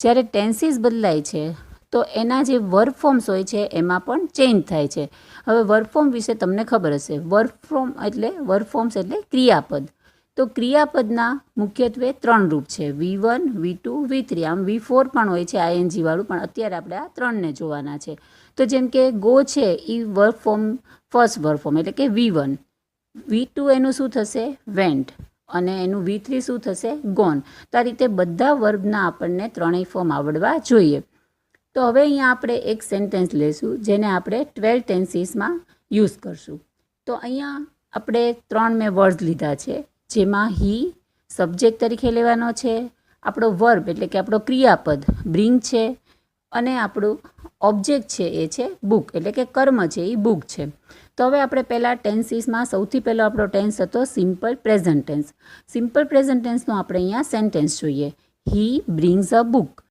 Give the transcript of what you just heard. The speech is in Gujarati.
જ્યારે ટેન્સીસ બદલાય છે તો એના જે વર્બ ફોર્મ્સ હોય છે એમાં પણ ચેન્જ થાય છે. હવે વર્બ ફોર્મ વિશે તમને ખબર હશે. વર્બ ફોર્મ્સ એટલે ક્રિયાપદ. તો ક્રિયાપદના મુખ્યત્વે 3 રૂપ છે, V1, V2, V3. આમ V4 પણ હોય છે આઈએનજી વાળું, પણ અત્યારે આપણે આ 3ને જોવાના છે. તો જેમ કે ગો છે એ verb form, first verb form એટલે કે V1. V2 એનું શું થશે? વેન્ટ. અને એનું V3 શું થશે? ગોન. તો આ રીતે બધા વર્બના આપણને 3 ફોર્મ આવડવા જોઈએ. તો હવે અહીંયા આપણે એક સેન્ટેન્સ લેશું જેને આપણે 12 ટેન્સીસમાં યુઝ કરશું. તો અહીંયા આપણે 3 મેં વર્ડ્સ લીધા છે, જેમાં હી સબ્જેક્ટ તરીકે લેવાનો છે, આપણો વર્બ એટલે કે આપણો ક્રિયાપદ બ્રિંગ છે, અને આપણું ઓબ્જેક્ટ છે એ છે બુક, એટલે કે કર્મ છે એ બુક છે. તો હવે આપણે પહેલાં ટેન્સીસમાં સૌથી પહેલો આપણો ટેન્સ હતો simple present tense. Simple present ટેન્સનો આપણે અહીંયા સેન્ટેન્સ જોઈએ. He brings a book.